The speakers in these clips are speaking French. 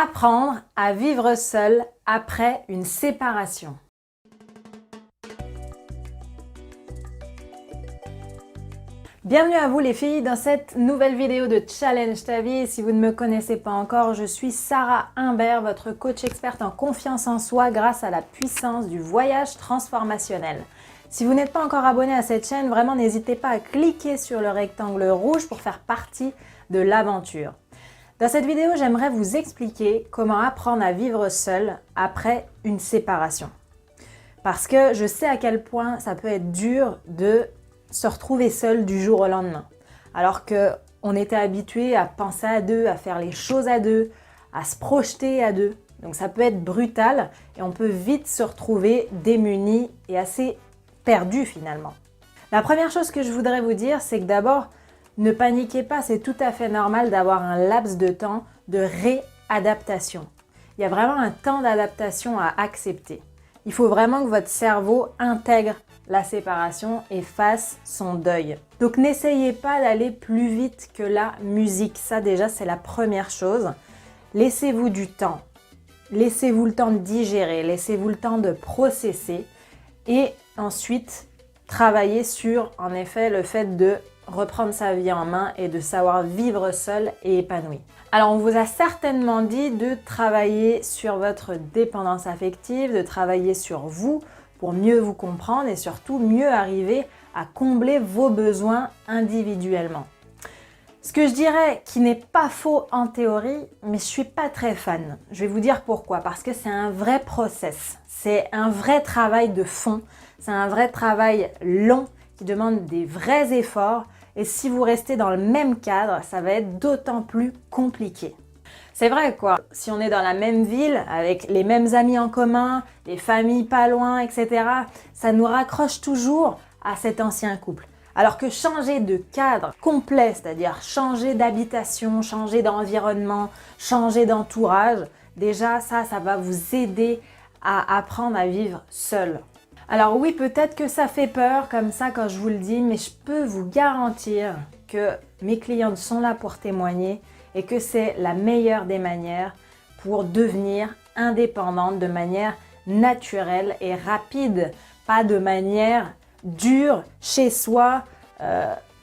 Apprendre à vivre seul après une séparation. Bienvenue à vous les filles dans cette nouvelle vidéo de Challenge ta vie. Si vous ne me connaissez pas encore, je suis Sarah Humbert, votre coach experte en confiance en soi grâce à la puissance du voyage transformationnel. Si vous n'êtes pas encore abonné à cette chaîne, vraiment n'hésitez pas à cliquer sur le rectangle rouge pour faire partie de l'aventure. Dans cette vidéo, j'aimerais vous expliquer comment apprendre à vivre seul après une séparation. Parce que je sais à quel point ça peut être dur de se retrouver seul du jour au lendemain. Alors qu'on était habitué à penser à deux, à faire les choses à deux, à se projeter à deux. Donc ça peut être brutal et on peut vite se retrouver démuni et assez perdu finalement. La première chose que je voudrais vous dire, c'est que d'abord, ne paniquez pas, c'est tout à fait normal d'avoir un laps de temps de réadaptation. Il y a vraiment un temps d'adaptation à accepter. Il faut vraiment que votre cerveau intègre la séparation et fasse son deuil. Donc n'essayez pas d'aller plus vite que la musique. Ça déjà, c'est la première chose. Laissez-vous du temps. Laissez-vous le temps de digérer, laissez-vous le temps de processer et ensuite travailler sur, en effet, le fait de reprendre sa vie en main et de savoir vivre seul et épanoui. Alors on vous a certainement dit de travailler sur votre dépendance affective, de travailler sur vous pour mieux vous comprendre et surtout mieux arriver à combler vos besoins individuellement. Ce que je dirais qui n'est pas faux en théorie, mais je suis pas très fan. Je vais vous dire pourquoi. Parce que c'est un vrai process, c'est un vrai travail de fond, c'est un vrai travail long qui demande des vrais efforts. Et si vous restez dans le même cadre, ça va être d'autant plus compliqué. C'est vrai quoi, si on est dans la même ville, avec les mêmes amis en commun, les familles pas loin, etc., ça nous raccroche toujours à cet ancien couple. Alors que changer de cadre complet, c'est-à-dire changer d'habitation, changer d'environnement, changer d'entourage, déjà ça va vous aider à apprendre à vivre seul. Alors oui, peut-être que ça fait peur comme ça quand je vous le dis, mais je peux vous garantir que mes clientes sont là pour témoigner et que c'est la meilleure des manières pour devenir indépendante de manière naturelle et rapide, pas de manière dure chez soi,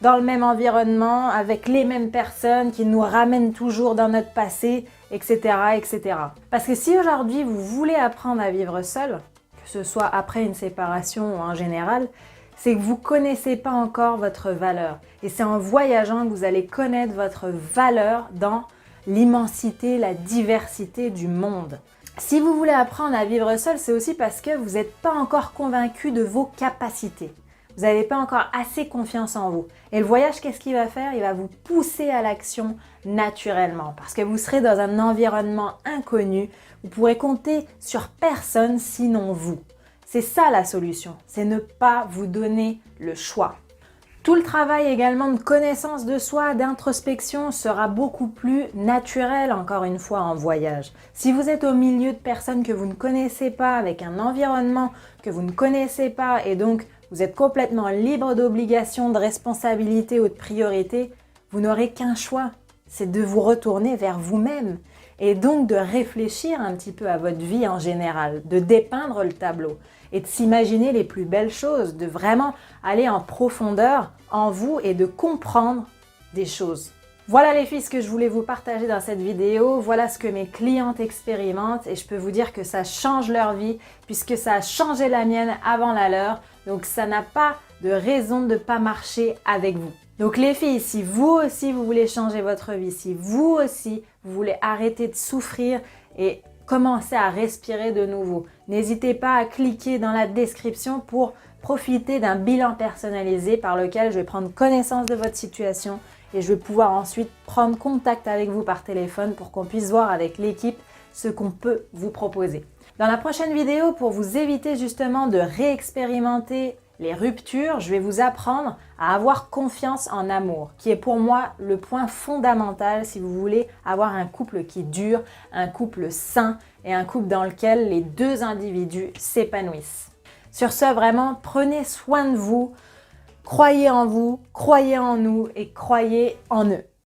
dans le même environnement, avec les mêmes personnes qui nous ramènent toujours dans notre passé, etc., etc. Parce que si aujourd'hui vous voulez apprendre à vivre seul, que ce soit après une séparation ou en général, c'est que vous ne connaissez pas encore votre valeur. Et c'est en voyageant que vous allez connaître votre valeur dans l'immensité, la diversité du monde. Si vous voulez apprendre à vivre seul, c'est aussi parce que vous n'êtes pas encore convaincu de vos capacités. Vous n'avez pas encore assez confiance en vous. Et le voyage, qu'est-ce qu'il va faire? Il va vous pousser à l'action naturellement parce que vous serez dans un environnement inconnu. Vous pourrez compter sur personne sinon vous. C'est ça la solution, c'est ne pas vous donner le choix. Tout le travail également de connaissance de soi, d'introspection sera beaucoup plus naturel encore une fois en voyage. Si vous êtes au milieu de personnes que vous ne connaissez pas, avec un environnement que vous ne connaissez pas et donc vous êtes complètement libre d'obligations, de responsabilités ou de priorités, vous n'aurez qu'un choix, c'est de vous retourner vers vous-même et donc de réfléchir un petit peu à votre vie en général, de dépeindre le tableau et de s'imaginer les plus belles choses, de vraiment aller en profondeur en vous et de comprendre des choses. Voilà les filles ce que je voulais vous partager dans cette vidéo, voilà ce que mes clientes expérimentent et je peux vous dire que ça change leur vie puisque ça a changé la mienne avant la leur, donc ça n'a pas de raison de ne pas marcher avec vous. Donc les filles, si vous aussi vous voulez changer votre vie, si vous aussi vous voulez arrêter de souffrir et commencer à respirer de nouveau, n'hésitez pas à cliquer dans la description pour profiter d'un bilan personnalisé par lequel je vais prendre connaissance de votre situation et je vais pouvoir ensuite prendre contact avec vous par téléphone pour qu'on puisse voir avec l'équipe ce qu'on peut vous proposer. Dans la prochaine vidéo, pour vous éviter justement de réexpérimenter les ruptures, je vais vous apprendre à avoir confiance en amour, qui est pour moi le point fondamental si vous voulez avoir un couple qui dure, un couple sain et un couple dans lequel les deux individus s'épanouissent. Sur ce, vraiment, prenez soin de vous, croyez en nous et croyez en eux.